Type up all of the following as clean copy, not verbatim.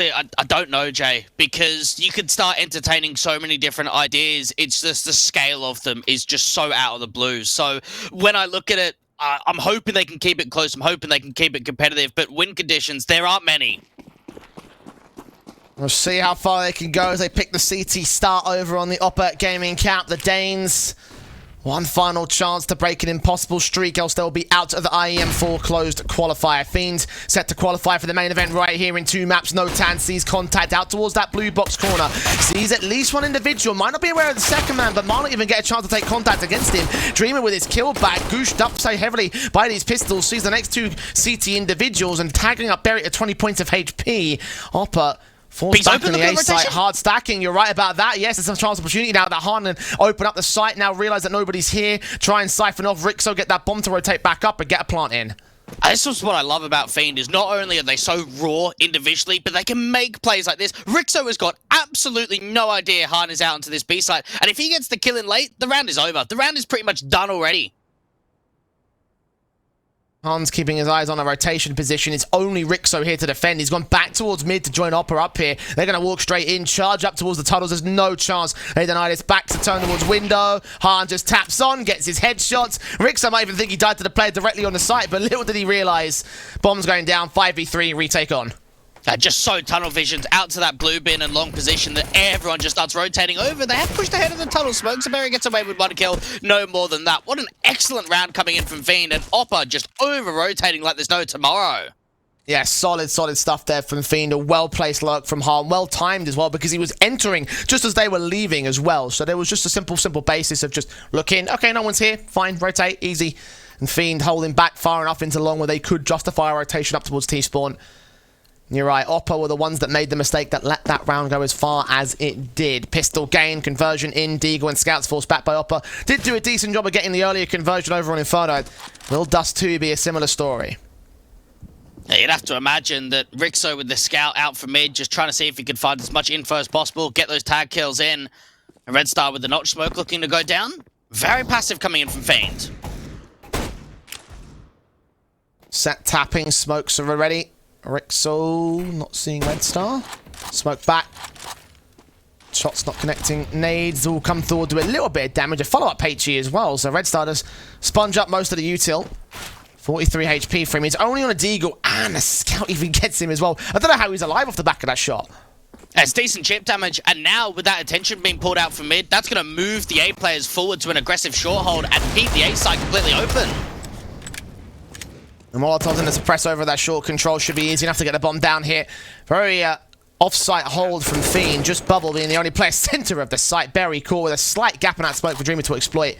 I don't know, Jay, because you could start entertaining so many different ideas. It's just the scale of them is just so out of the blue. So when I look at it, I'm hoping they can keep it close. I'm hoping they can keep it competitive. But win conditions, there aren't many. We'll see how far they can go as they pick the CT start over on the OPAA gaming camp. The Danes, one final chance to break an impossible streak, else they'll be out of the IEM Fall closed qualifier. Fiend set to qualify for the main event right here in 2 maps. No Tan sees contact out towards that blue box corner. Sees at least one individual. Might not be aware of the second man, but might not even get a chance to take contact against him. Dreamer with his kill back, gooshed up so heavily by these pistols. Sees the next 2 CT individuals and tagging up Barry at 20 points of HP. OPAA falls back on the A site, hard stacking, you're right about that. Yes, there's a chance opportunity now that Harden open up the site, now realise that nobody's here, try and siphon off Rixo, get that bomb to rotate back up and get a plant in. This is what I love about Fiend, is not only are they so raw individually, but they can make plays like this. Rixo has got absolutely no idea Harden is out into this B site, and if he gets the kill in late, the round is over. The round is pretty much done already. Hans keeping his eyes on a rotation position. It's only Rixo here to defend. He's gone back towards mid to join OPAA up here. They're going to walk straight in, charge up towards the tunnels. There's no chance. They deny this. Back to turn towards window. Hans just taps on, gets his headshots. Rixo might even think he died to the player directly on the site, but little did he realise. Bomb's going down, 5v3, retake on. Just so tunnel visions out to that blue bin and long position that everyone just starts rotating over. They have pushed ahead of the tunnel smoke, so Barry gets away with 1 kill. No more than that. What an excellent round coming in from Fiend, and OPAA just over-rotating like there's no tomorrow. Yeah, solid stuff there from Fiend. A well-placed lurk from Harm. Well-timed as well, because he was entering just as they were leaving as well. So there was just a simple basis of just look in. Okay, no one's here. Fine, rotate, easy. And Fiend holding back far enough into long where they could justify a rotation up towards T-spawn. You're right, OPAA were the ones that made the mistake that let that round go as far as it did. Pistol gain, conversion in, Deagle and Scouts forced back by OPAA. Did do a decent job of getting the earlier conversion over on Inferno. Will Dust2 be a similar story? Yeah, you'd have to imagine that Rixo with the Scout out for mid, just trying to see if he could find as much info as possible, get those tag kills in. And Red Star with the notch smoke looking to go down. Very passive coming in from Fiend. Set tapping, smokes are ready. Rixo not seeing Red Star. Smoke back. Shots not connecting. Nades all come through, do a little bit of damage. A follow-up HE as well. So Red Star does sponge up most of the util. 43 HP for him. He's only on a Deagle, and a Scout even gets him as well. I don't know how he's alive off the back of that shot. It's decent chip damage, and now with that attention being pulled out from mid, that's going to move the A players forward to an aggressive short hold and keep the A side completely open. The Molotovs and the suppress over that short control should be easy enough to get the bomb down here. Very off-site hold from Fiend. Just Bubble being the only player center of the site. Very cool with a slight gap in that smoke for Dreamer to exploit.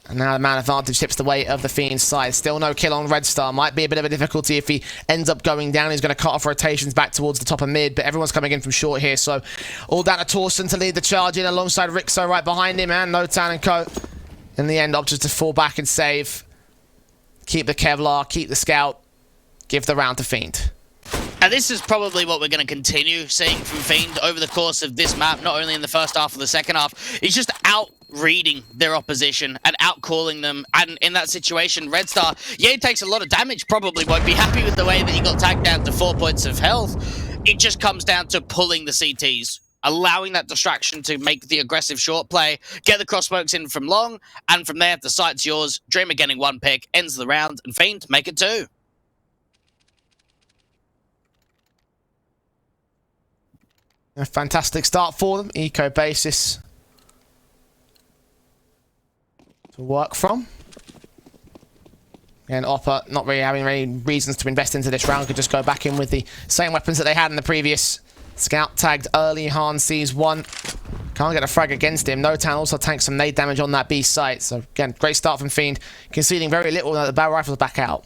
And now the man advantage tips the way of the Fiend side. Still no kill on Red Star. Might be a bit of a difficulty if he ends up going down. He's going to cut off rotations back towards the top of mid, but everyone's coming in from short here. So all down to Torsten to lead the charge in alongside Rixo right behind him, and Notan and Co. In the end, opts to fall back and save. Keep the Kevlar, keep the Scout, give the round to Fiend. And this is probably what we're going to continue seeing from Fiend over the course of this map, not only in the first half or the second half. He's just out-reading their opposition and out-calling them. And in that situation, Red Star, yeah, he takes a lot of damage, probably won't be happy with the way that he got tagged down to 4 points of health. It just comes down to pulling the CTs, allowing that distraction to make the aggressive short play, get the cross smokes in from long, and from there, the site's yours. Dreamer getting 1 pick, ends the round, and Fiend make it 2. A fantastic start for them. Eco basis to work from. And OPAA not really having any reasons to invest into this round. Could just go back in with the same weapons that they had in the previous. Scout tagged early. Han sees one. Can't get a frag against him. Notan also tanks some nade damage on that B site. So again, great start from Fiend. Conceding very little. The barrel rifles back out.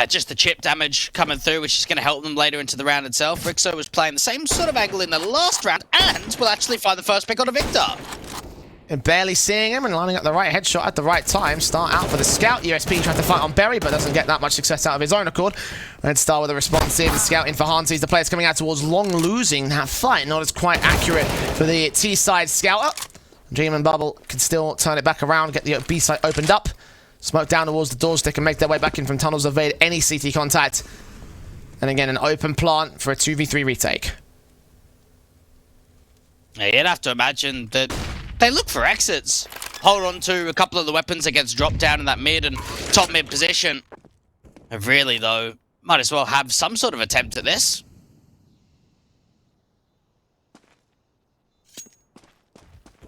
Just the chip damage coming through, which is going to help them later into the round itself. Rixo was playing the same sort of angle in the last round, and will actually find the first pick on a Victor. And barely seeing him and lining up the right headshot at the right time. Start out for the Scout. USP trying to fight on Berry, but doesn't get that much success out of his own accord. Red Star with a response here. The Scout in for Han sees the players coming out towards long, losing that fight. Not as quite accurate for the T-side Scouter. Dream and Bubble can still turn it back around, get the B site opened up. Smoke down towards the doorstick and make their way back in from tunnels, evade any CT contact. And again, an open plant for a 2v3 retake. Yeah, you'd have to imagine that they look for exits. Hold on to a couple of the weapons that gets dropped down in that mid and top mid position. And really, though, might as well have some sort of attempt at this.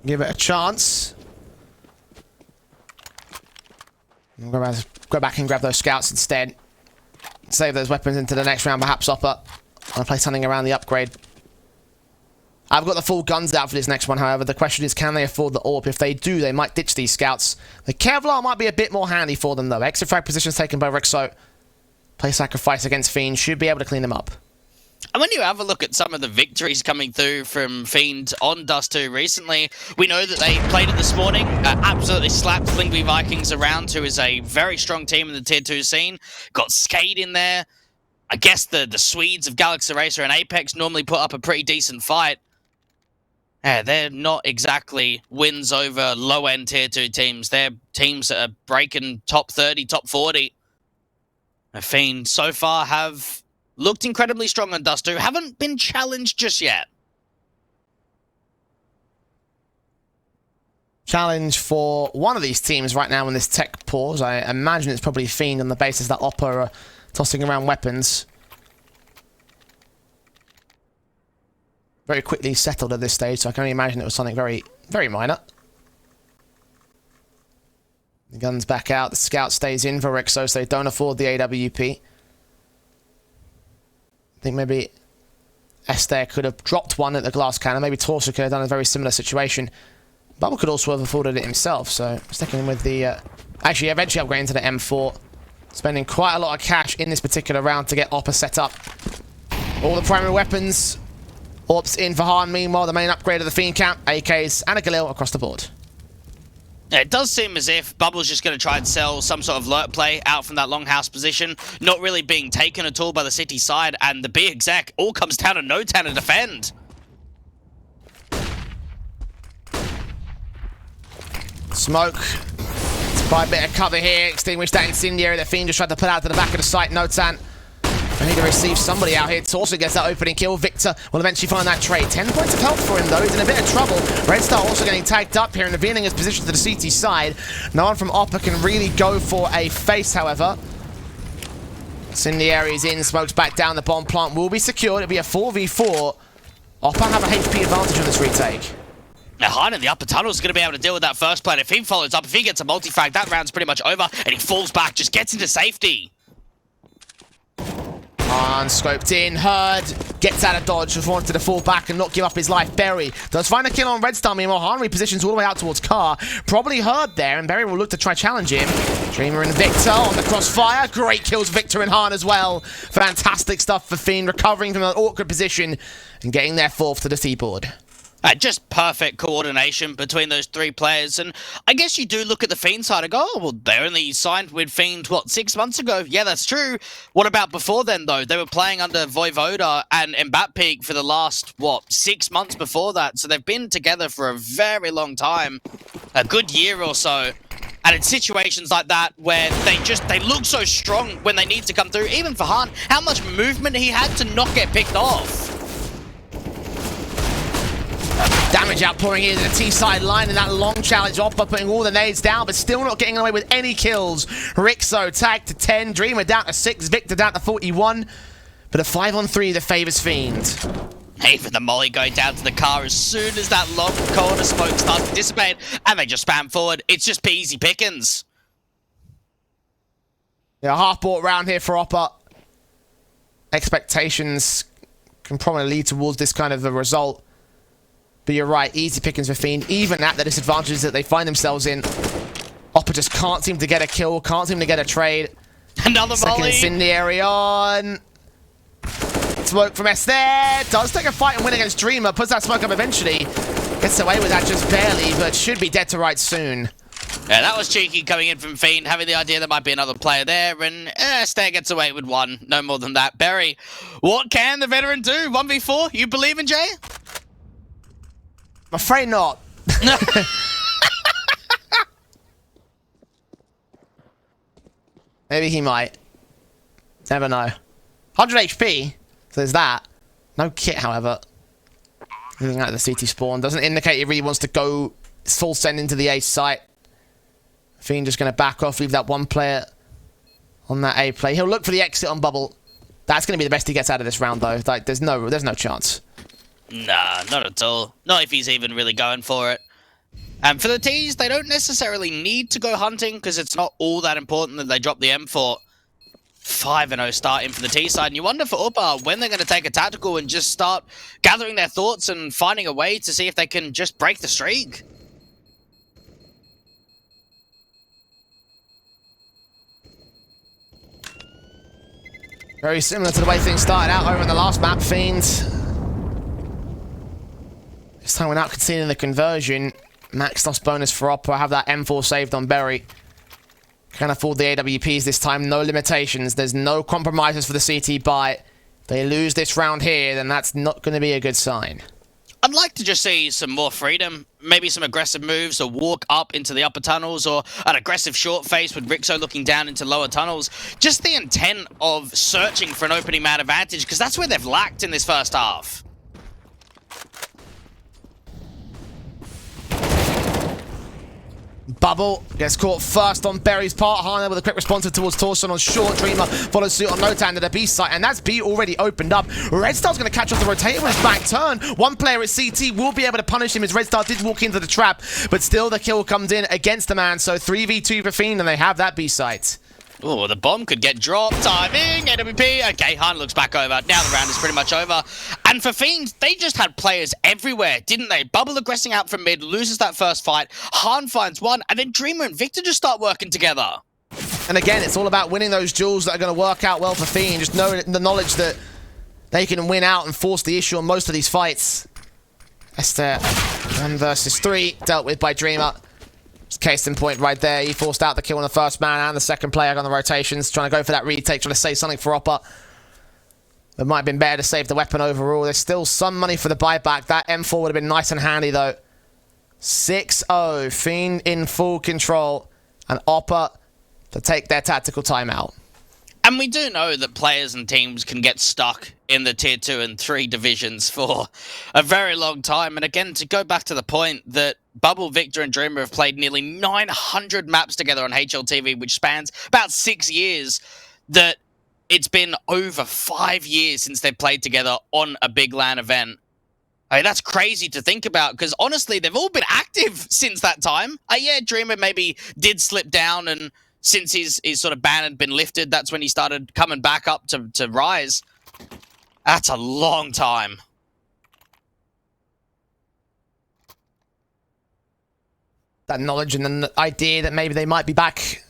Give it a chance. We'll go back and grab those scouts instead. Save those weapons into the next round, perhaps OPAA. I'll play something around the upgrade. I've got the full guns out for this next one, however. The question is, can they afford the AWP? If they do, they might ditch these scouts. The Kevlar might be a bit more handy for them, though. Exit frag positions taken by Rixo. Play sacrifice against Fiend. Should be able to clean them up. And when you have a look at some of the victories coming through from Fiend on Dust2 recently, we know that they played it this morning, absolutely slapped Lingby Vikings around, who is a very strong team in the Tier 2 scene. Got Skate in there. I guess the Swedes of Galaxy Racer and Apex normally put up a pretty decent fight. Yeah, they're not exactly wins over low-end Tier 2 teams. They're teams that are breaking top 30, top 40. And Fiend so far have looked incredibly strong on Dust2. Haven't been challenged just yet. Challenge for one of these teams right now in this tech pause. I imagine it's probably Fiend on the basis that OPAA are tossing around weapons. Very quickly settled at this stage, so I can only imagine it was something very, very minor. The gun's back out. The scout stays in for Rixo, so they don't afford the AWP. I think maybe Esther could have dropped one at the glass cannon. Maybe Torso could have done a very similar situation. Bubble could also have afforded it himself, so sticking with the... actually, eventually upgrading to the M4. Spending quite a lot of cash in this particular round to get OPAA set up. All the primary weapons. AWP's in for Han. Meanwhile, the main upgrade of the Fiend camp, AKs and a Galil across the board. Yeah, it does seem as if Bubble's just going to try and sell some sort of lurk play out from that longhouse position, not really being taken at all by the city side, and the B exec all comes down to no town to defend. Smoke. Let's buy a bit of cover here. Extinguish that incendiary that Fiend just tried to put out to the back of the site. Notan. I need to receive somebody out here. Torso gets that opening kill. Victor will eventually find that trade. 10 points of health for him, though. He's in a bit of trouble. Red Star also getting tagged up here and revealing his position to the CT side. No one from OPAA can really go for a face, however. Incendiary is in. Smoke's back down. The bomb plant will be secured. It'll be a 4v4. OPAA have a HP advantage on this retake. Now, Han in the upper tunnel is going to be able to deal with that first plate. If he follows up, if he gets a multi-frag, that round's pretty much over, and he falls back, just gets into safety. Scoped in, Heard, gets out of dodge, just wanted to fall back and not give up his life. Berry does find a kill on Red Star, meanwhile Han repositions all the way out towards Car. Probably Heard there, and Berry will look to try challenge him. Dreamer and Victor on the crossfire. Great kills Victor and Han as well. Fantastic stuff for Fiend, recovering from an awkward position and getting their fourth to the seaboard. Just perfect coordination between those three players. And I guess you do look at the Fiend side and go, oh, well, they only signed with Fiend, what, 6 months ago? Yeah, that's true. What about before then, though? They were playing under Voivoda and Mbappe for the last, what, 6 months before that. So they've been together for a very long time, a good year or so. And in situations like that where they look so strong when they need to come through, even for Han, how much movement he had to not get picked off. Damage outpouring here to the T-side line in that long challenge. OPAA putting all the nades down, but still not getting away with any kills. Rixo tagged to 10, Dreamer down to 6, Victor down to 41. But a 5-on-3 that favours Fiend. Even the molly going down to the car as soon as that long corner smoke starts to dissipate, and they just spam forward. It's just easy pickings. Yeah, half-bought round here for OPAA. Expectations can probably lead towards this kind of a result. But you're right, easy pickings for Fiend, even at the disadvantages that they find themselves in. OPAA just can't seem to get a kill, can't seem to get a trade. Another Second volley. incendiary on. Smoke from S there. Does take a fight and win against Dreamer. Puts that smoke up eventually. Gets away with that just barely, but should be dead to rights soon. Yeah, that was cheeky coming in from Fiend, having the idea there might be another player there, and Stay gets away with one. No more than that. Berry, what can the veteran do? 1v4? You believe in Jay? I'm afraid not. Maybe he might. Never know. 100 HP, so there's that. No kit, however. Moving out of the CT spawn. Doesn't indicate he really wants to go full send into the A site. Fiend just going to back off, leave that one player on that A play. He'll look for the exit on Bubble. That's going to be the best he gets out of this round, though. Like, there's no chance. Nah, not at all. Not if he's even really going for it. And for the T's, they don't necessarily need to go hunting, because it's not all that important that they drop the M4. 5-0 starting for the T side, and you wonder for OPAA when they're going to take a tactical and just start gathering their thoughts and finding a way to see if they can just break the streak. Very similar to the way things started out over in the last map, Fiend. This time without conceding the conversion. Max loss bonus for OPAA. Have that M4 saved on Berry. Can afford the AWPs this time. No limitations. There's no compromises for the CT buy. If they lose this round here, then that's not going to be a good sign. I'd like to just see some more freedom. Maybe some aggressive moves, or walk up into the upper tunnels, or an aggressive short face with Rixo looking down into lower tunnels. Just the intent of searching for an opening man advantage, because that's where they've lacked in this first half. Bubble gets caught first on Berry's part. Harner with a quick response towards Torson on short. Dreamer follows suit on Notan to the B site, and that's B already opened up. Red Star's going to catch off the rotator with his back turn. One player at CT will be able to punish him as Red Star did walk into the trap, but still the kill comes in against the man. So 3v2 for Fiend, and they have that B site. Oh, the bomb could get dropped. Timing, AWP. Okay, Han looks back over. Now the round is pretty much over. And for Fiend, they just had players everywhere, didn't they? Bubble aggressing out from mid, loses that first fight. Han finds one, and then Dreamer and Victor just start working together. And again, it's all about winning those duels that are going to work out well for Fiend. Just knowing the knowledge that they can win out and force the issue on most of these fights. Esther, 1 versus 3, dealt with by Dreamer. Case in point right there. He forced out the kill on the first man and the second player on the rotations. Trying to go for that retake, trying to save something for OPAA. It might have been better to save the weapon overall. There's still some money for the buyback. That M4 would have been nice and handy though. 6-0. Fiend in full control. And OPAA to take their tactical timeout. And we do know that players and teams can get stuck in the tier 2 and 3 divisions for a very long time. And again, to go back to the point that Bubble, Victor, and Dreamer have played nearly 900 maps together on HLTV, which spans about 6 years, that it's been over 5 years since they've played together on a big LAN event. I mean, that's crazy to think about, because honestly, they've all been active since that time. Yeah, Dreamer maybe did slip down, and since his sort of ban had been lifted, that's when he started coming back up to rise. That's a long time. That knowledge and the idea that maybe they might be back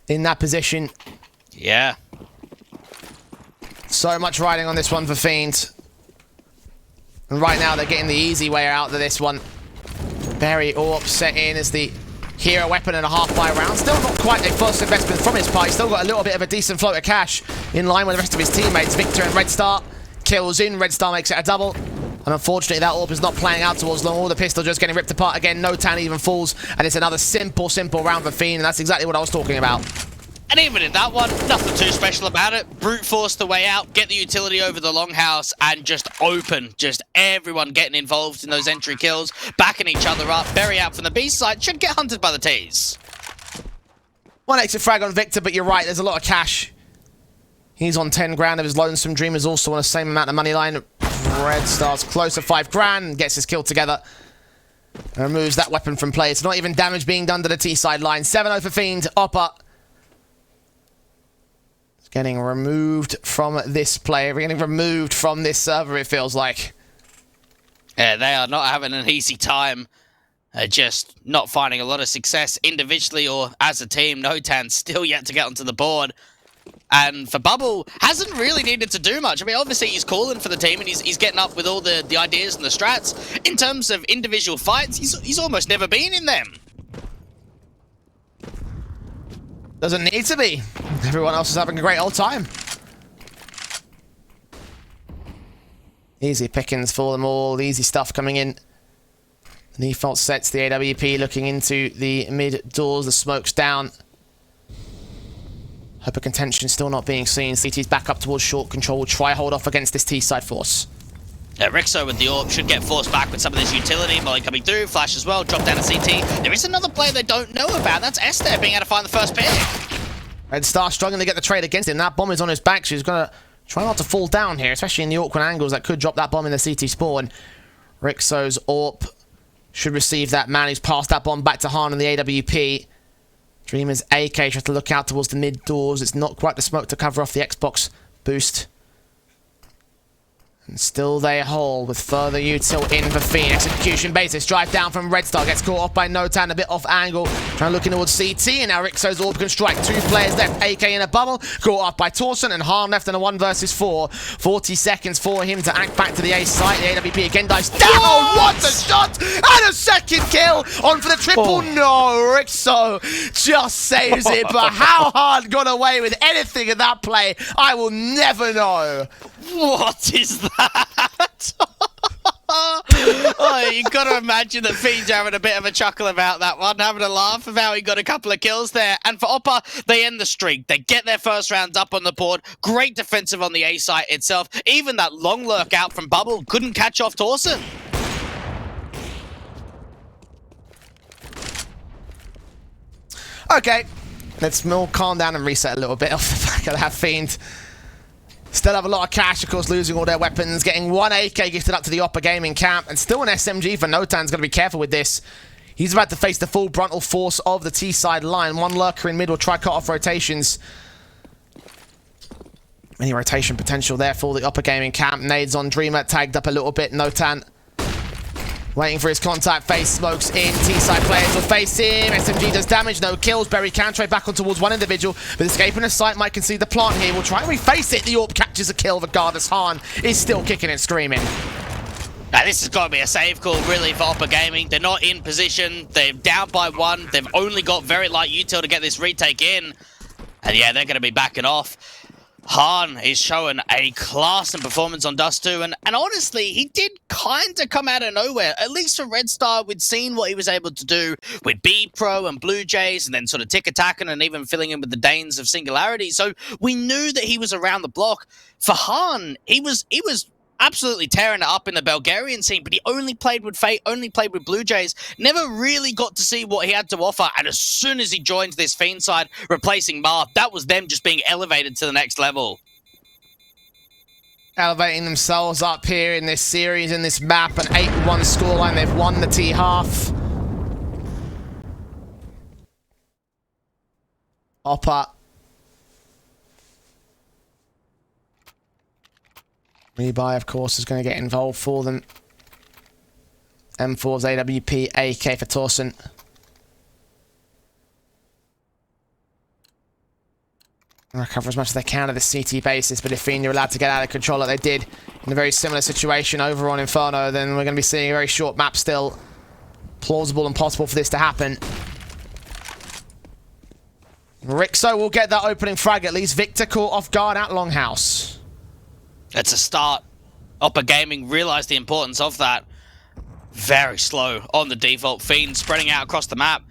in that position. Yeah. So much riding on this one for Fiend. And right now they're getting the easy way out of this one. Very all upset in as the hero weapon and a half buy round. Still not quite a first investment from his part. He's still got a little bit of a decent float of cash in line with the rest of his teammates. Victor and Red Star kills in. Red Star makes it a double. And unfortunately, that AWP is not playing out towards long. All the pistol just getting ripped apart again. No Tan even falls. And it's another simple round for Fiend. And that's exactly what I was talking about. And even in that one, nothing too special about it. Brute force the way out, get the utility over the longhouse, and just open. Just everyone getting involved in those entry kills, backing each other up. Berry out from the B side, should get hunted by the T's. One extra frag on Victor, but you're right, there's a lot of cash. He's on 10 grand of his Lonesome Dreamers, also on the same amount of money line. Red Star's close to 5 grand, gets his kill together. And removes that weapon from play. It's not even damage being done to the T side line. 7-0 for Fiend. OPAA getting removed from this player. We're getting removed from this server, it feels like. Yeah, they are not having an easy time. Just not finding a lot of success individually or as a team. Notan still yet to get onto the board. And for Bubble, hasn't really needed to do much. I mean, obviously he's calling for the team and he's getting up with all the ideas and the strats. In terms of individual fights, he's almost never been in them. Doesn't need to be. Everyone else is having a great old time. Easy pickings for them all. Easy stuff coming in. The default sets the AWP looking into the mid doors. The smoke's down. Hope a contention still not being seen. CT's back up towards short control. Will try hold off against this T-side force. Rixo with the AWP should get forced back with some of this utility. Molly coming through, Flash as well, drop down to CT. There is another player they don't know about. That's Esther being able to find the first pick. Red Star struggling to get the trade against him. That bomb is on his back. She's going to try not to fall down here, especially in the awkward angles that could drop that bomb in the CT spawn. Rixo's AWP should receive that man who's passed that bomb back to Han and the AWP. Dreamer's AK tries to look out towards the mid doors. It's not quite the smoke to cover off the Xbox boost. And still they hold with further util in for Fiend. Execution basis. Drive down from Red Star. Gets caught off by Notan. A bit off angle. Trying to look in towards CT. And now Rixo's AWP can strike. 2 players left. AK in a bubble. Caught off by Torsen. And Han left in a 1 versus 4. 40 seconds for him to act back to the A site. The AWP again dives down. What a shot! And a second kill. On for the triple. No. Rixo just saves it. But how Han got away with anything in that play, I will never know. What is that? Oh, you got to imagine that Fiend's having a bit of a chuckle about that one, having a laugh of how he got a couple of kills there. And for OPAA, they end the streak. They get their first round up on the board. Great defensive on the A site itself. Even that long lurk out from Bubble couldn't catch off Torsen. Okay, let's all calm down and reset a little bit off the back of that Fiend. Still have a lot of cash, of course, losing all their weapons. Getting 1 AK gifted up to the OPAA gaming camp. And still an SMG for Notan's going to be careful with this. He's about to face the full frontal force of the T-side line. 1 lurker in mid will try cut off rotations. Any rotation potential there for the OPAA gaming camp. Nades on Dreamer, tagged up a little bit. Notan waiting for his contact, face smokes in. T-side players will face him. SMG does damage, no kills. Berry can trade back on towards one individual, but escaping the site might concede the plant here. We'll try and reface it. The AWP catches a kill regardless. Han is still kicking and screaming. Now, this has got to be a save call, really, for OPAA Gaming. They're not in position. They're down by 1. They've only got very light util to get this retake in. And yeah, they're going to be backing off. Han is showing a class and performance on Dust2, and honestly, he did kind of come out of nowhere. At least for Red Star, we'd seen what he was able to do with B-Pro and Blue Jays, and then sort of tick-attacking and even filling in with the Danes of Singularity. So we knew that he was around the block. For Han, he was absolutely tearing it up in the Bulgarian scene, but he only played with Fate, only played with Blue Jays, never really got to see what he had to offer. And as soon as he joins this Fiend side, replacing Marth, that was them just being elevated to the next level. Elevating themselves up here in this series, in this map, an 8-1 scoreline. They've won the T-half. OPAA. Rebuy, of course, is going to get involved for them. M4's AWP, AK for Torsen. Recover as much as they can at the CT basis, but if Fiend are allowed to get out of control like they did in a very similar situation over on Inferno, then we're going to be seeing a very short map still. Plausible and possible for this to happen. Rixo will get that opening frag at least. Victor caught off guard at Longhouse. It's a start. OPAA Gaming realized the importance of that. Very slow on the default. Fiend spreading out across the map.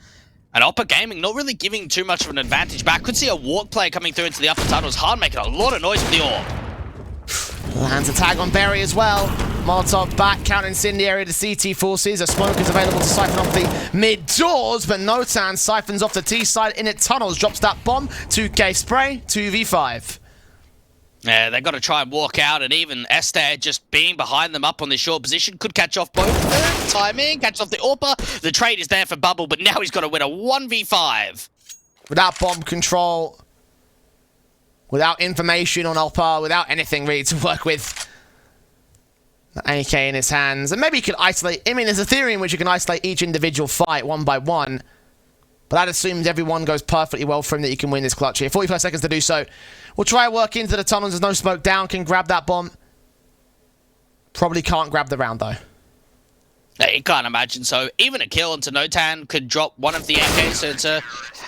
And OPAA Gaming not really giving too much of an advantage back. Could see a walk play coming through into the upper tunnels. Han making a lot of noise with the AWP. Lands a tag on Berry as well. Molotov back, counter incendiary to CT forces. A smoke is available to siphon off the mid doors, but Notan siphons off the T side in it tunnels. Drops that bomb. 2K spray, 2v5. Yeah, they've got to try and walk out, and even Esther just being behind them up on this short position could catch off both. Timing, catch off the AWP. The trade is there for Bubble, but now he's got to win a 1v5. Without bomb control, without information on OPAA, without anything really to work with. The AK in his hands, and maybe he could isolate. I mean, there's a theory in which you can isolate each individual fight one by one. But that assumes everyone goes perfectly well for him that you can win this clutch here. 45 seconds to do so. We'll try work into the tunnels. There's no smoke down. Can grab that bomb. Probably can't grab the round, though. Yeah, you can't imagine. So even a kill onto Notan could drop one of the AKs. So it's a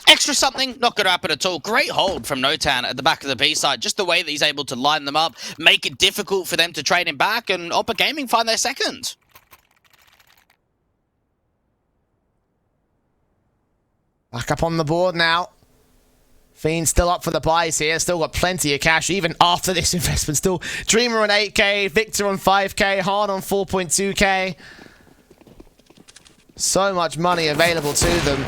extra something. Not going to happen at all. Great hold from Notan at the back of the B side. Just the way that he's able to line them up. Make it difficult for them to trade him back. And OPAA Gaming find their second. Back up on the board now. Fiend still up for the buys here, still got plenty of cash even after this investment. Still Dreamer on 8k, Victor on 5k, Hard on 4.2k. So much money available to them.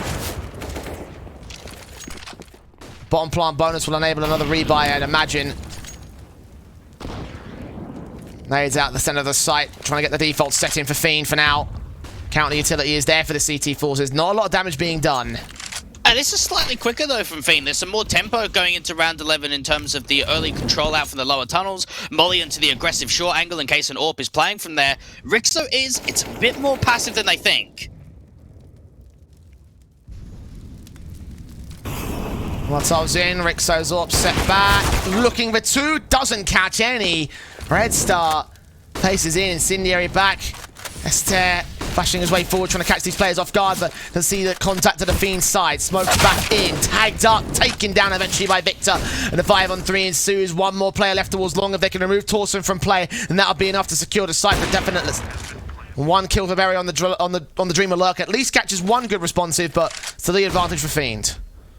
Bottom plant bonus will enable another rebuy, I'd imagine. Nades out the center of the site, trying to get the default setting for Fiend for now. Counter utility is there for the CT forces. Not a lot of damage being done. And this is slightly quicker though from Fiend. There's some more tempo going into round 11 in terms of the early control out from the lower tunnels. Molly into the aggressive short angle in case an AWP is playing from there. Rixo it's a bit more passive than they think. Molotov's in, Rixo's AWP set back. Looking for two, doesn't catch any. Red Star paces in, Incendiary back. Esther flashing his way forward, trying to catch these players off guard, but can see the contact to the Fiend's side. Smokes back in, tagged up, taken down eventually by Victor. And the 5-on-3 ensues. One more player left towards long. If they can remove Torsen from play, then that'll be enough to secure the site for definitely. One kill for Berry on the Dreamer Lurk. At least catches one good responsive, but still the advantage for Fiend.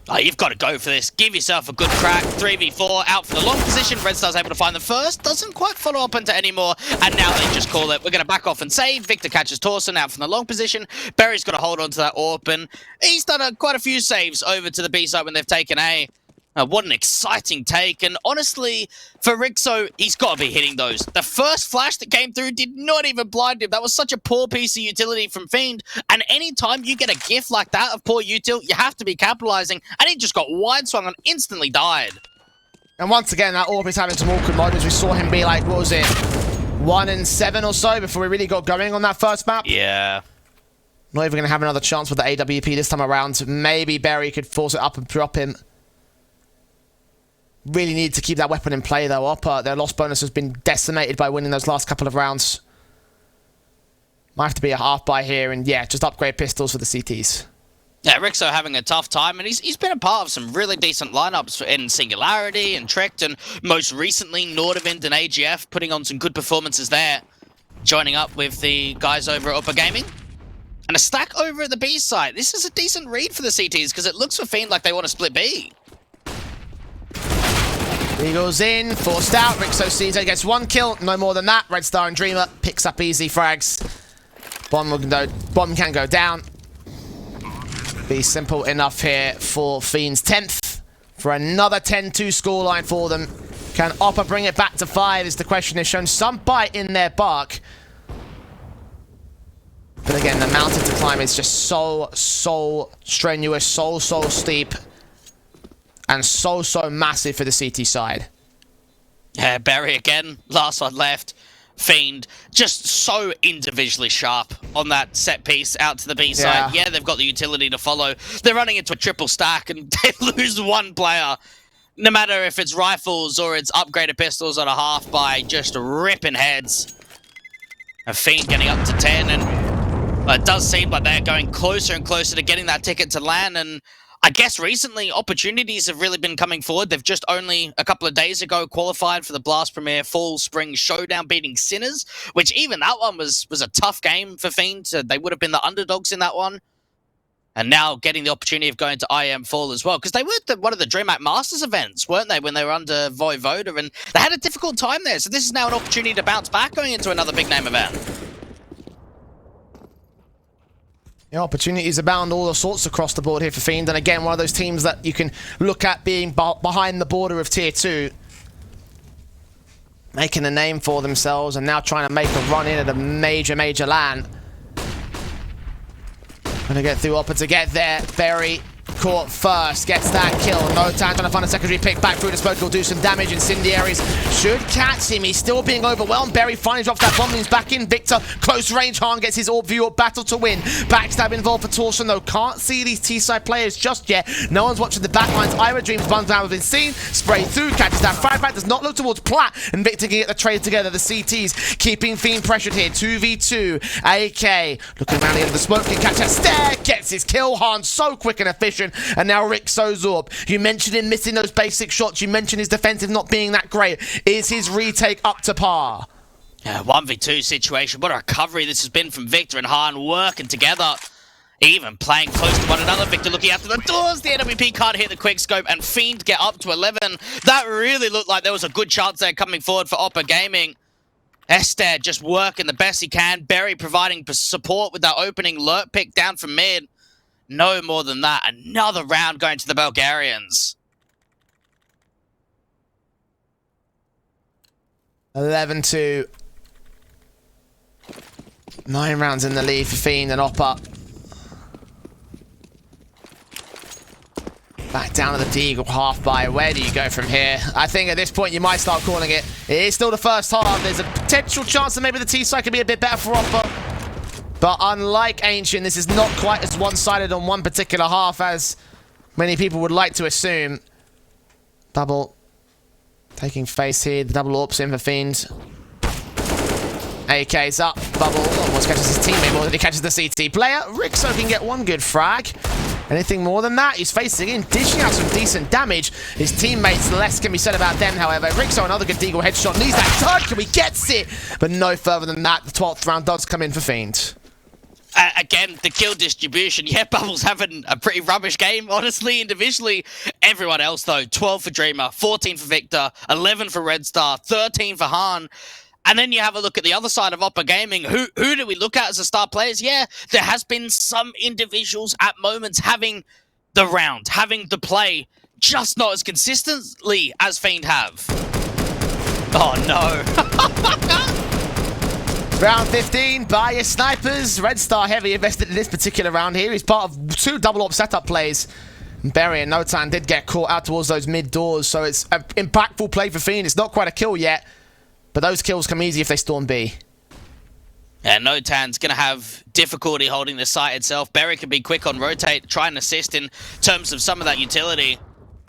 Oh, you've got to go for this. Give yourself a good crack. 3v4 out for the long position. Red Star's able to find the first. Doesn't quite follow up into anymore. And now they just call it. We're going to back off and save. Victor catches Torsen out from the long position. Berry's got to hold on to that AWP. And he's done quite a few saves over to the B side when they've taken A. What an exciting take. And honestly, for Rixo, he's got to be hitting those. The first flash that came through did not even blind him. That was such a poor piece of utility from Fiend. And anytime you get a gift like that of poor util, you have to be capitalizing. And he just got wide swung and instantly died. And once again, that AWP is having some awkward moments. We saw him be like, what was it, 1 in 7 or so before we really got going on that first map. Yeah. Not even going to have another chance with the AWP this time around. Maybe Berry could force it up and drop him. Really need to keep that weapon in play though. OPAA, their loss bonus has been decimated by winning those last couple of rounds. Might have to be a half buy here, and yeah, just upgrade pistols for the CTs. Yeah, Rixo having a tough time, and he's been a part of some really decent lineups in Singularity and Tricked, and most recently Nordavind and AGF putting on some good performances there. Joining up with the guys over at OPAA Gaming. And a stack over at the B site. This is a decent read for the CTs, because it looks for Fiend like they want to split B. He goes in, forced out. Rixo sees it, gets one kill, no more than that. Red Star and Dreamer picks up easy frags. Bomb can go down. Be simple enough here for Fiend's 10th. For another 10-2 scoreline for them. Can OPAA bring it back to 5 is the question. They've shown some bite in their bark. But again, the mountain to climb is just so strenuous, so steep. And so massive for the CT side. Yeah, Berry again. Last one left. Fiend. Just so individually sharp on that set piece out to the B side. Yeah, they've got the utility to follow. They're running into a triple stack and they lose one player. No matter if it's rifles or it's upgraded pistols on a half by just ripping heads. A Fiend getting up to 10, and it does seem like they're going closer and closer to getting that ticket to LAN, and I guess recently opportunities have really been coming forward. They've just only a couple of days ago qualified for the Blast Premier Fall Spring Showdown, beating Sinners, which even that one was a tough game for Fiend. They would have been the underdogs in that one. And now getting the opportunity of going to IEM Fall as well, because they were at one of the DreamHack Masters events, weren't they, when they were under Voivoda, and they had a difficult time there. So this is now an opportunity to bounce back going into another big name event. Yeah, opportunities abound all sorts across the board here for Fiend. And again, one of those teams that you can look at being behind the border of Tier 2. Making a name for themselves and now trying to make a run in at a major LAN. Gonna get through OPAA to get there. Berry caught first, gets that kill. No time, trying to find a secondary pick back through the smoke. He'll do some damage. Incendiaries should catch him. He's still being overwhelmed. Berry finally drops that bomb. He's back in. Victor, close range. Han gets his AWP view of battle to win. Backstab involved for Torsen, though. Can't see these T-side players just yet. No one's watching the backlines. Ira Dreams buns down has been seen. Sprayed through, catches that fragback. Does not look towards Plat. And Victor can get the trade together. The CTs keeping Fiend pressured here. 2v2. AK looking around the end of the smoke. Can catch that stare. Gets his kill. Han so quick and efficient. And now Rixo's AWP. You mentioned him missing those basic shots. You mentioned his defensive not being that great. Is his retake up to par? Yeah, 1v2 situation. What a recovery this has been from Victor and Han working together. Even playing close to one another. Victor looking after the doors. The NWP can't hit the quick scope, and Fiend get up to 11. That really looked like there was a good chance there coming forward for OPAA Gaming. Esther just working the best he can. Berry providing support with that opening lurk pick down from mid. No more than that. Another round going to the Bulgarians. 11-2. 9 rounds in the lead for Fiend and OPAA. Back down to the Deagle half by. Where do you go from here? I think at this point you might start calling it. It is still the first half. There's a potential chance that maybe the T-side could be a bit better for OPAA. But unlike Ancient, this is not quite as one-sided on one particular half as many people would like to assume. Bubble taking face here. The double AWP's in for Fiend. AK's up. Bubble almost catches his teammate more than he catches the CT player. Rixo can get one good frag. Anything more than that, he's facing in, dishing out some decent damage. His teammates, less can be said about them, however. Rixo, another good Deagle headshot, needs that turn, he gets it! But no further than that, the 12th round does come in for Fiend. Again, the kill distribution. Yeah, Bubble's having a pretty rubbish game, honestly, individually. Everyone else, though, 12 for Dreamer, 14 for Victor, 11 for Red Star, 13 for Han. And then you have a look at the other side of OPAA Gaming. Who do we look at as the star players? Yeah, there has been some individuals at moments having the round, having the play, just not as consistently as Fiend have. Oh, no. Round 15 by your snipers. Red Star heavy invested in this particular round here. He's part of 2 double AWP setup plays. Berry and Notan did get caught out towards those mid doors, so it's an impactful play for Fiend. It's not quite a kill yet. But those kills come easy if they storm B. Yeah, Notan's going to have difficulty holding the site itself. Berry can be quick on rotate, try and assist in terms of some of that utility.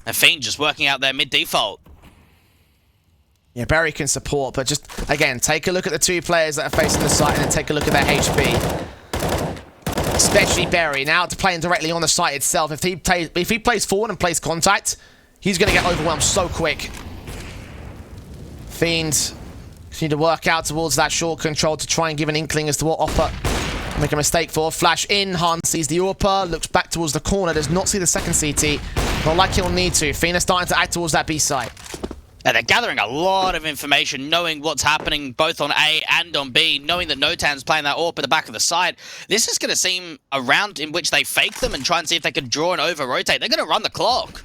And Fiend just working out their mid-default. Yeah, Berry can support, but just, again, take a look at the 2 players that are facing the site and then take a look at their HP. Especially Berry, now to playing directly on the site itself. If he plays forward and plays contact, he's going to get overwhelmed so quick. Fiend need to work out towards that short control to try and give an inkling as to what OPAA make a mistake for. Flash in, Han sees the AWPA, looks back towards the corner, does not see the second CT. Not like he'll need to. Fiend is starting to act towards that B side. And they're gathering a lot of information, knowing what's happening both on A and on B, knowing that Notan's playing that AWP at the back of the side. This is going to seem a round in which they fake them and try and see if they can draw and over-rotate. They're going to run the clock.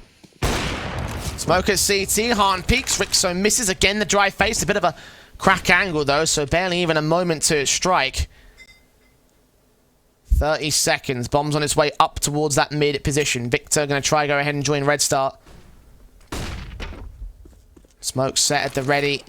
Smoker's CT, Han peeks, Rixo misses again the dry face, a bit of a crack angle though, so barely even a moment to strike. 30 seconds, bombs on its way up towards that mid position. Victor going to try go ahead and join Red Star. Smoke set at the ready.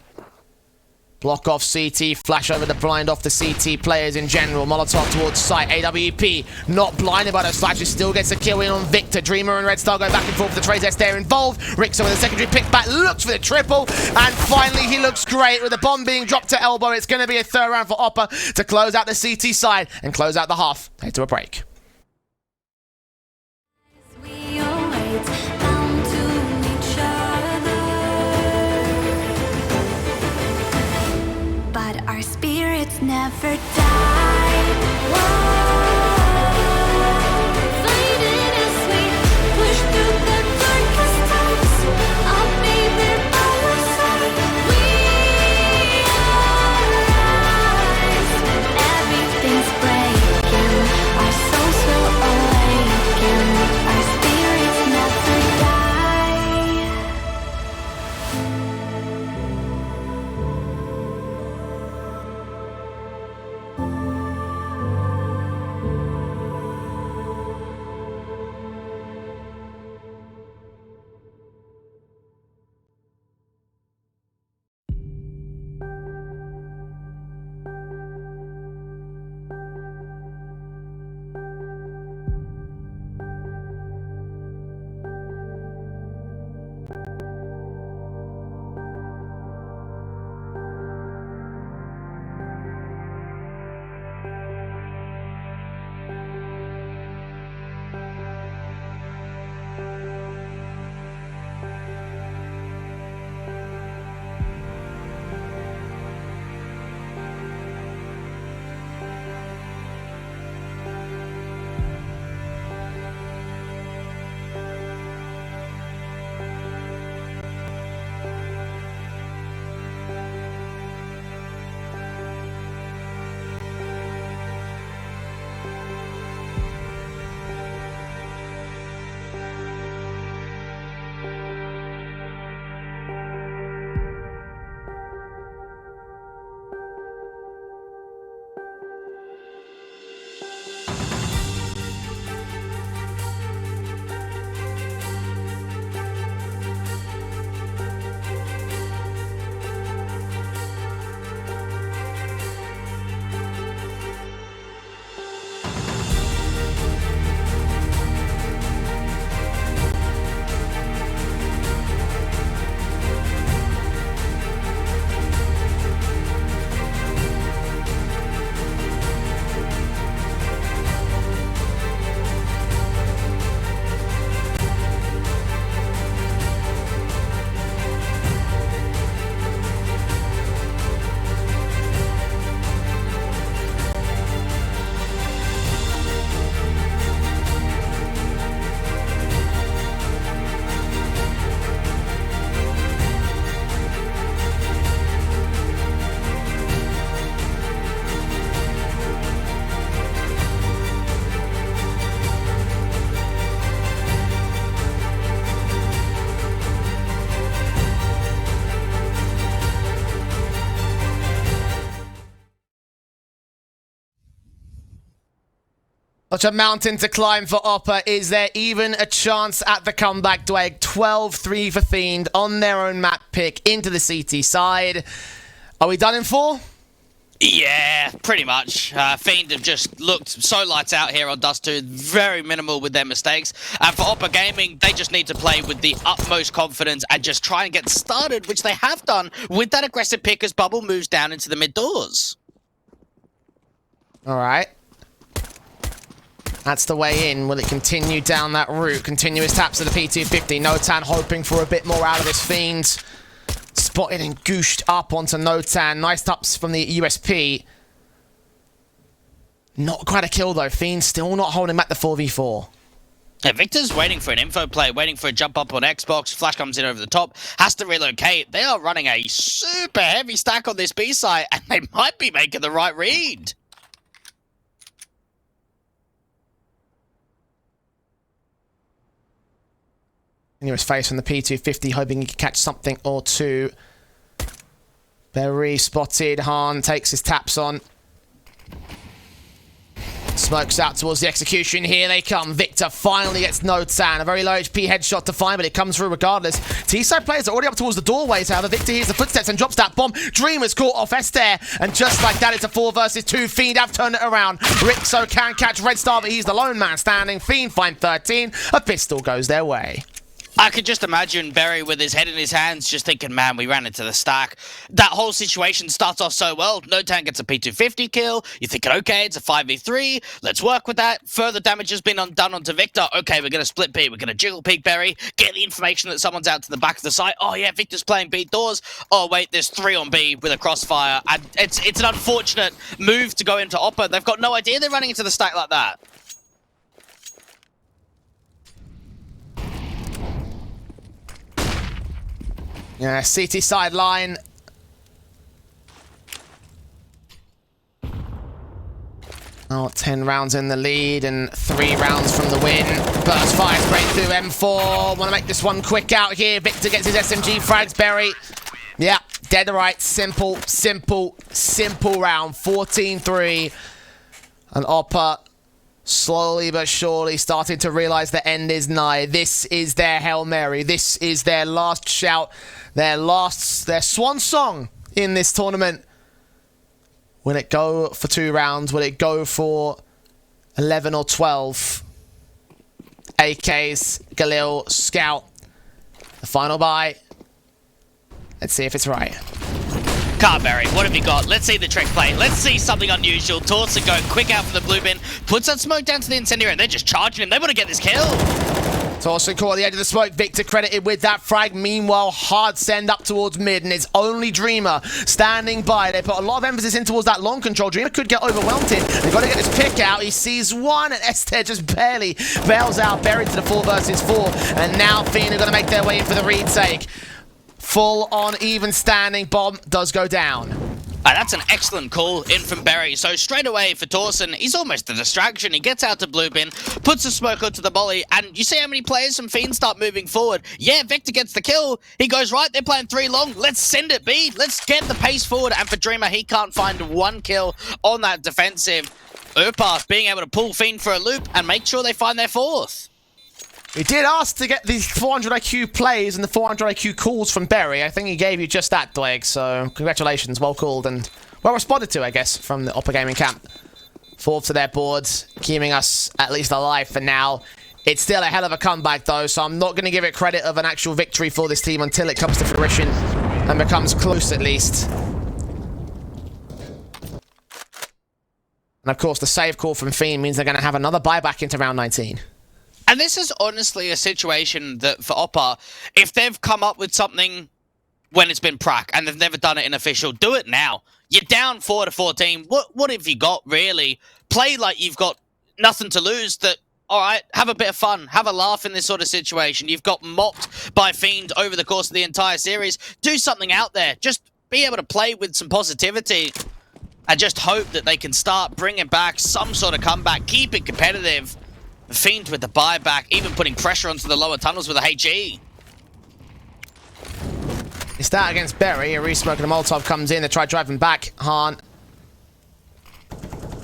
Block off CT, flash over the blind off the CT players in general. Molotov towards site. AWP not blinded by those flashes, still gets a kill in on Victor. Dreamer and Red Star go back and forth with the trades. They're involved. Rixo with a secondary pick back, looks for the triple, and finally he looks great with the bomb being dropped to elbow. It's going to be a 3rd round for OPAA to close out the CT side and close out the half. Head to a break. But our spirits never die. Whoa. Fighting as we push through the darkest times. I'll be there by your side. We rise. Everything's breaking. Our souls will awaken. Our spirits never die. Such a mountain to climb for OPAA. Is there even a chance at the comeback, Dweg? 12-3 for Fiend on their own map pick into the CT side. Are we done in 4? Yeah, pretty much. Fiend have just looked so lights out here on Dust2, very minimal with their mistakes. And for OPAA Gaming, they just need to play with the utmost confidence and just try and get started, which they have done with that aggressive pick as Bubble moves down into the mid doors. All right. That's the way in. Will it continue down that route? Continuous taps to the P250. Notan hoping for a bit more out of this Fiend. Spotted and gooshed up onto Notan. Nice taps from the USP. Not quite a kill though. Fiend still not holding back the 4v4. Yeah, Victor's waiting for an info play, waiting for a jump up on Xbox. Flash comes in over the top, has to relocate. They are running a super heavy stack on this B side, and they might be making the right read. Nearest face from the P250, hoping he can catch something or two. Berry spotted. Han takes his taps on. Smokes out towards the execution. Here they come. Victor finally gets Notan. A very low HP headshot to find, but it comes through regardless. T-side players are already up towards the doorways. However, Victor hears the footsteps and drops that bomb. Dreamer's caught off Esther. And just like that, it's a 4 versus 2. Fiend have turned it around. Rixo can catch Red Star, but he's the lone man standing. Fiend find 13. A pistol goes their way. I could just imagine Berry with his head in his hands just thinking, man, we ran into the stack. That whole situation starts off so well. Notan gets a P250 kill. You're thinking, okay, it's a 5v3. Let's work with that. Further damage has been done onto Victor. Okay, we're going to split B. We're going to jiggle peek Berry. Get the information that someone's out to the back of the site. Oh, yeah, Victor's playing B doors. Oh, wait, there's 3 on B with a crossfire. And it's an unfortunate move to go into OPAA. They've got no idea they're running into the stack like that. Yeah, CT sideline. Oh, 10 rounds in the lead and 3 rounds from the win. Burst fire straight through M4. Want to make this one quick out here. Victor gets his SMG frags. Berry. Yeah, dead right. Simple, simple, simple round. 14-3. And OPAA slowly but surely starting to realize the end is nigh. This is their Hail Mary. This is their last shout. Their swan song in this tournament. Will it go for 2 rounds? Will it go for 11 or 12? AKs, Galil, Scout. The final buy. Let's see if it's right. Carberry, what have you got? Let's see the trick play. Let's see something unusual. Torsa going quick out from the blue bin. Puts that smoke down to the incendiary and they're just charging him. They want to get this kill. Torsa caught at the edge of the smoke. Victor credited with that frag. Meanwhile, hard send up towards mid and it's only Dreamer standing by. They put a lot of emphasis in towards that long control. Dreamer could get overwhelmed here. They've got to get this pick out. He sees one and Esther just barely bails out. Buried to the 4 versus 4. And now Fiend are going to make their way in for the retake. Full on even standing. Bomb does go down. That's an excellent call in from Berry. So straight away for Torsen, he's almost a distraction. He gets out to blue bin, puts a smoke onto the molly, and you see how many players from Fiend start moving forward. Yeah, Victor gets the kill. He goes, right, they're playing 3 long. Let's send it B. Let's get the pace forward. And for Dreamer, he can't find 1 kill on that defensive. OPAA being able to pull Fiend for a loop and make sure they find their 4th. We did ask to get these 400 IQ plays and the 400 IQ calls from Berry. I think he gave you just that, Dweg, so congratulations, well called and well responded to, I guess, from the OPAA Gaming camp. 4th to their boards, keeping us at least alive for now. It's still a hell of a comeback, though, so I'm not going to give it credit of an actual victory for this team until it comes to fruition and becomes close, at least. And, of course, the save call from Fiend means they're going to have another buyback into round 19. And this is honestly a situation that for OPAA, if they've come up with something when it's been prac and they've never done it in official, do it now. You're down 4-14. What have you got, really? Play like you've got nothing to lose. That, all right, have a bit of fun. Have a laugh in this sort of situation. You've got mocked by Fiend over the course of the entire series. Do something out there. Just be able to play with some positivity and just hope that they can start bringing back some sort of comeback. Keep it competitive. Fiend with the buyback, even putting pressure onto the lower tunnels with a HE. It's that against Berry. A resmoke and a Molotov comes in. They try driving back. Han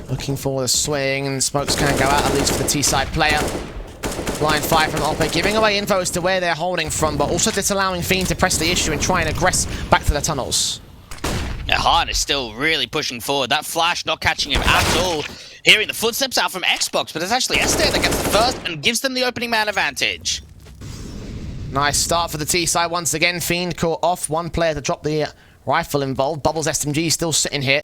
Looking for the swing, and smokes can go out, at least for the T-side player. Blind fire from OPAA, giving away info as to where they're holding from, but also disallowing Fiend to press the issue and try and aggress back to the tunnels. Yeah, Hahn is still really pushing forward. That flash not catching him at all. Hearing the footsteps out from Xbox, but it's actually Esther that gets the first and gives them the opening man advantage. Nice start for the T-side once again. Fiend caught off. One player to drop the rifle involved. Bubbles SMG still sitting here.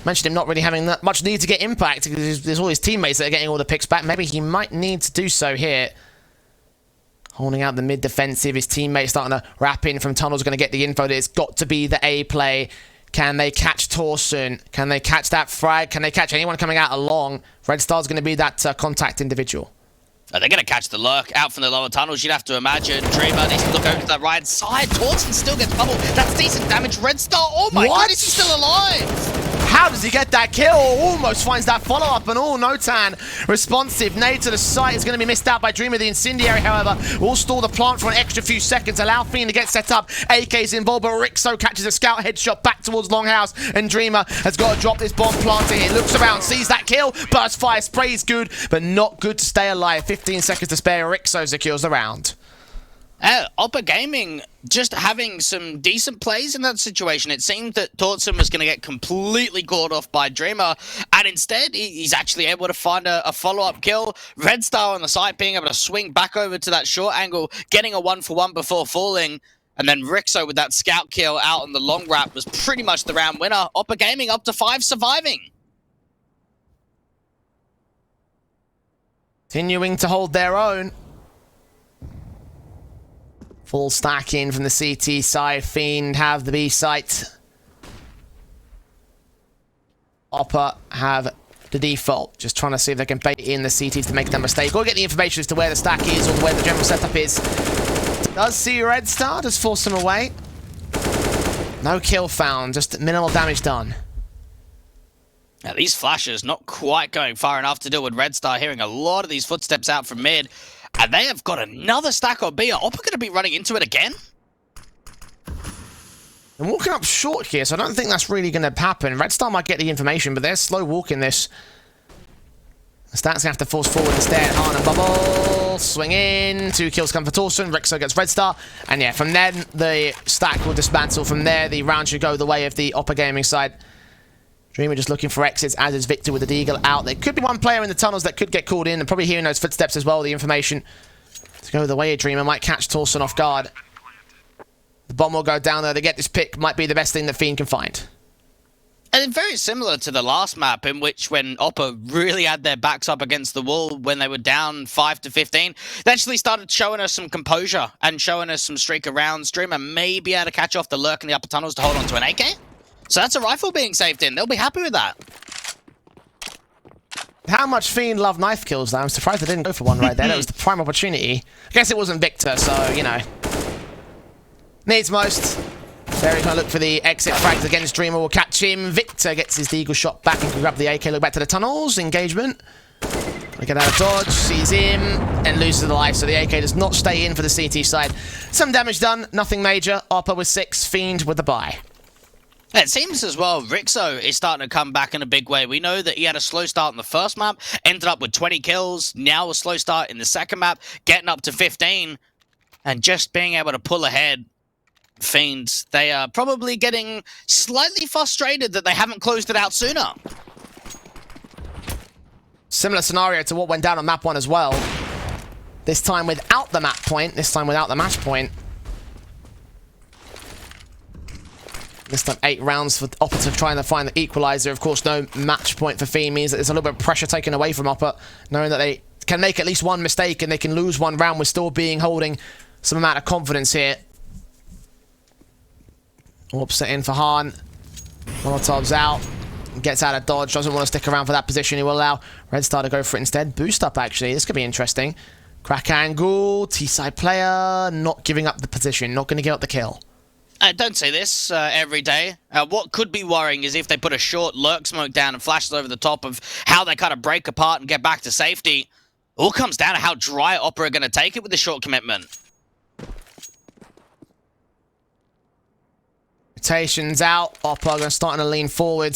Mentioned him not really having that much need to get impact because there's all his teammates that are getting all the picks back. Maybe he might need to do so here. Holding out the mid defensive. His teammates starting to wrap in from tunnels. Going to get the info that it's got to be the A play. Can they catch Torsen? Can they catch that frag? Can they catch anyone coming out along? Red Star's going to be that contact individual. They're going to catch the lurk out from the lower tunnels, you'd have to imagine. Dreamer needs to look over to that right side. Torsen still gets bubbled. That's decent damage. Red Star, oh my goodness, he's still alive. How does he get that kill? Almost finds that follow-up, and all Notan responsive. Nade to the site is going to be missed out by Dreamer. The incendiary, however, will stall the plant for an extra few seconds, allow Fiend to get set up. AK's involved, but Rixo catches a scout headshot back towards Longhouse, and Dreamer has got to drop this bomb planter here. Looks around, sees that kill, burst fire, sprays good, but not good to stay alive. 15 seconds to spare. Rixo secures the round. OPAA Gaming just having some decent plays in that situation. It seemed that Torsen was going to get completely caught off by Dreamer, and instead he's actually able to find a follow-up kill. Red Star on the side being able to swing back over to that short angle, getting a 1-for-1 before falling, and then Rixo with that scout kill out on the long wrap was pretty much the round winner. OPAA Gaming up to 5 surviving. Continuing to hold their own. Full stack in from the CT side. Fiend have the B site. OPAA have the default. Just trying to see if they can bait in the CTs to make that mistake. Or get the information as to where the stack is or where the general setup is. Does see Red Star. Does force him away. No kill found. Just minimal damage done. Now, these flashes not quite going far enough to deal with Red Star. Hearing a lot of these footsteps out from mid. And they have got another stack on B. Are OPAA going to be running into it again? I'm walking up short here, so I don't think that's really going to happen. Red Star might get the information, but they're slow walking this. The Stat's going to have to force forward instead. Hahn and Bubble. Swing in. 2 kills come for Torsen. Rixo gets Red Star. And yeah, from then, the stack will dismantle. From there, the round should go the way of the OPAA Gaming side. Dreamer just looking for exits, as is Victor with the Deagle out. There could be one player in the tunnels that could get called in, and probably hearing those footsteps as well, the information to go the way of Dreamer might catch Torsen off guard. The bomb will go down there. They get this pick, might be the best thing that Fiend can find. And it's very similar to the last map, in which when OPAA really had their backs up against the wall when they were down 5-15, they actually started showing us some composure and showing us some streak of rounds. Dreamer may be able to catch off the lurk in the upper tunnels to hold on to an AK. So that's a rifle being saved in. They'll be happy with that. How much Fiend love knife kills, though? I'm surprised they didn't go for one right there. That was the prime opportunity. I guess it wasn't Victor, so, you know. Needs most. There he's going to look for the exit frags against Dreamer. Will catch him. Victor gets his Deagle shot back and can grab the AK. Look back to the tunnels. Engagement. Get out of dodge. Sees him and loses the life. So the AK does not stay in for the CT side. Some damage done. Nothing major. OPAA with 6. Fiend with the bye. It seems as well Rixo is starting to come back in a big way. We know that he had a slow start in the first map, ended up with 20 kills, now a slow start in the second map, getting up to 15, and just being able to pull ahead. Fiends, they are probably getting slightly frustrated that they haven't closed it out sooner. Similar scenario to what went down on map 1 as well. This time without the map point, this time without the match point. This time 8 rounds for OPAA to trying to find the equalizer. Of course, no match point for Fiend means that there's a little bit of pressure taken away from OPAA, knowing that they can make at least one mistake and they can lose one round with still holding some amount of confidence here. Orps in for Hahn. Molotov's out. Gets out of dodge. Doesn't want to stick around for that position. He will allow Red Star to go for it instead. Boost up, actually. This could be interesting. Crack angle. T-side player. Not giving up the position. Not going to give up the kill. I don't say this every day. What could be worrying is if they put a short lurk smoke down and flashes over the top of how they kind of break apart and get back to safety. All comes down to how dry OPAA are going to take it with the short commitment. Rotations out. OPAA are starting to lean forward.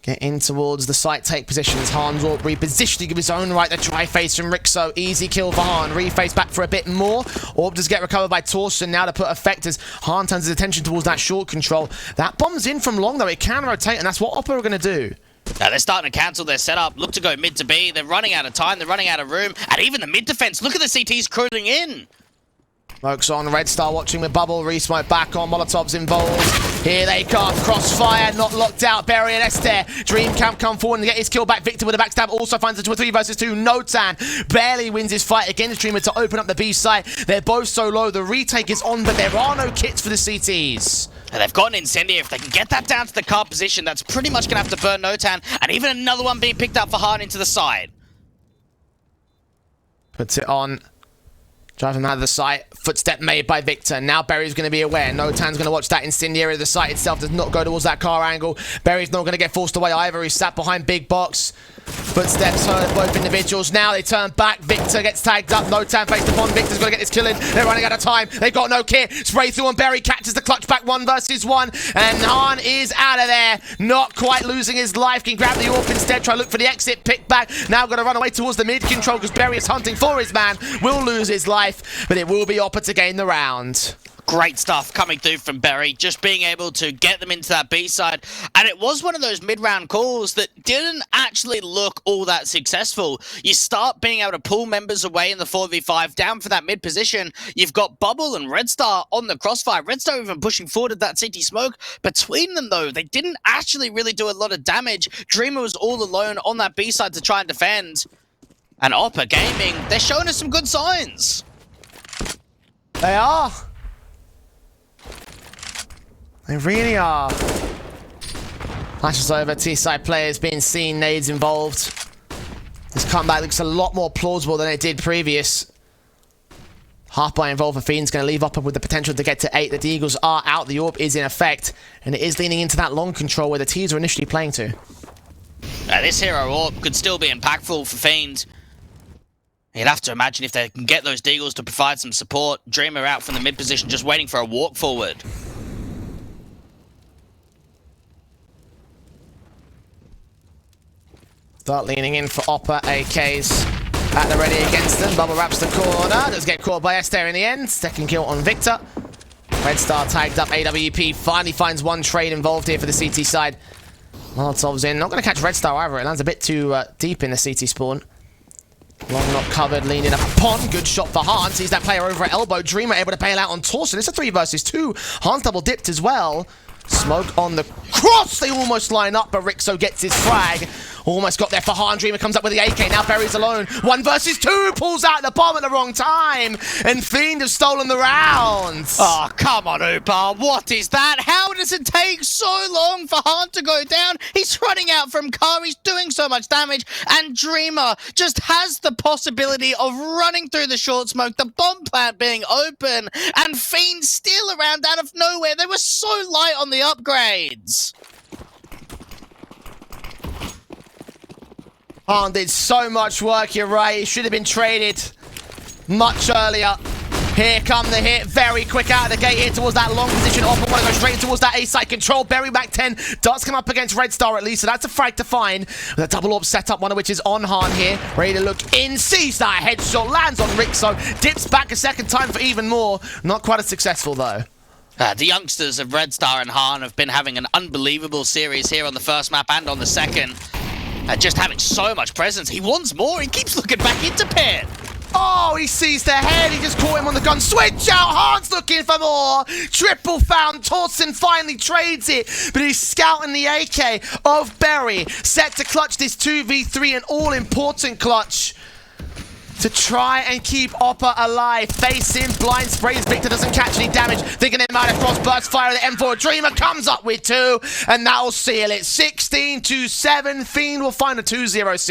get in towards the site, take positions. Han's Orb repositioning of his own right. The dry face from Rixo. Easy kill for Han. Reface back for a bit more. Orb does get recovered by Torsten now to put effect as Han turns his attention towards that short control. That bomb's in from long though. It can rotate, and that's what OPAA are going to do. Now they're starting to cancel their setup. Look to go mid to B. They're running out of time. They're running out of room. And even the mid defense. Look at the CTs cruising in. Smokes on, Red Star watching with Bubble, re-smoke back on, Molotovs involved. Here they come, Crossfire, not locked out, Berry and Esther. Dream Camp come forward and get his kill back. Victor with a backstab, also finds the 3 versus 2. Notan barely wins his fight against Dreamer to open up the B site. They're both so low, the retake is on, but there are no kits for the CTs. And they've got an incendiary. If they can get that down to the car position, that's pretty much going to have to burn Notan. And even another one being picked up for Han into the side. Puts it on. Drive him out of the site. Footstep made by Victor. Now Berry's going to be aware. Notan's going to watch that incendiary. The site itself does not go towards that car angle. Berry's not going to get forced away either. He's sat behind big box. Footsteps heard both individuals. Now they turn back. Victor gets tagged up. Notan faced upon. Victor's going to get this kill in. They're running out of time. They've got no kit. Spray through on Berry. Catches the clutch back 1 versus 1. And Han is out of there. Not quite losing his life. Can grab the AWP instead. Try to look for the exit. Pick back. Now going to run away towards the mid control because Berry is hunting for his man. Will lose his life. But it will be OPAA to gain the round. Great stuff coming through from Berry, just being able to get them into that B side. And it was one of those mid-round calls that didn't actually look all that successful. You start being able to pull members away in the 4v5 down for that mid position. You've got Bubble and Red Star on the crossfire. Red Star even pushing forward at that CT smoke. Between them, though, they didn't actually really do a lot of damage. Dreamer was all alone on that B side to try and defend. And OPAA Gaming, they're showing us some good signs. They are. They really are. Flashes over, T-side players being seen, nades involved. This comeback looks a lot more plausible than it did previous. Half-buy involved for Fiend's going to leave OPAA with the potential to get to 8. The Eagles are out, the AWP is in effect, and it is leaning into that long control where the T's were initially playing to. This hero AWP could still be impactful for Fiend. You'd have to imagine if they can get those Deagles to provide some support. Dreamer out from the mid position, just waiting for a walk forward. Start leaning in for OPAA. AKs at the ready against them. Bubble wraps the corner. Does get caught by Esther in the end. Second kill on Victor. Red Star tagged up. AWP finally finds one trade involved here for the CT side. Molotov's in. Not going to catch Red Star either. It lands a bit too deep in the CT spawn. Long not covered, leaning up upon. Good shot for Han. Sees that player over at elbow. Dreamer able to bail out on Torsten. It's a 3 versus 2. Han's double dipped as well. Smoke on the cross. They almost line up, but Rixo gets his frag. Almost got there for Han. Dreamer comes up with the AK. Now Berry's alone. 1 versus 2. Pulls out the bomb at the wrong time. And Fiend have stolen the round. Oh, come on, OPAA. What is that? How does it take so long for Han to go down? He's running out from car. He's doing so much damage. And Dreamer just has the possibility of running through the short smoke. The bomb plant being open. And Fiend still around out of nowhere. They were so light on the upgrades. Han did so much work, you're right. He should have been traded much earlier. Here come the hit. Very quick out of the gate here towards that long position. OPAA want to go straight towards that A-site control. Berry back 10. Does come up against Red Star at least, so that's a frag to find. With a double AWP setup, one of which is on Han here. Ready to look in. Sees that headshot. Lands on Rixo. Dips back a second time for even more. Not quite as successful, though. The youngsters of Red Star and Han have been having an unbelievable series here on the first map and on the second. Just having so much presence. He wants more. He keeps looking back into pit. Oh, he sees the head. He just caught him on the gun. Switch out. Han's looking for more. Triple found. Torsten finally trades it. But he's scouting the AK of Berry. Set to clutch this 2v3. An all-important clutch to try and keep OPAA alive. Face in, blind sprays. Victor doesn't catch any damage. Thinking they might have crossed burst fire. The M4 Dreamer comes up with 2. And that'll seal it. 16-7. Fiend will find a 2-0 series.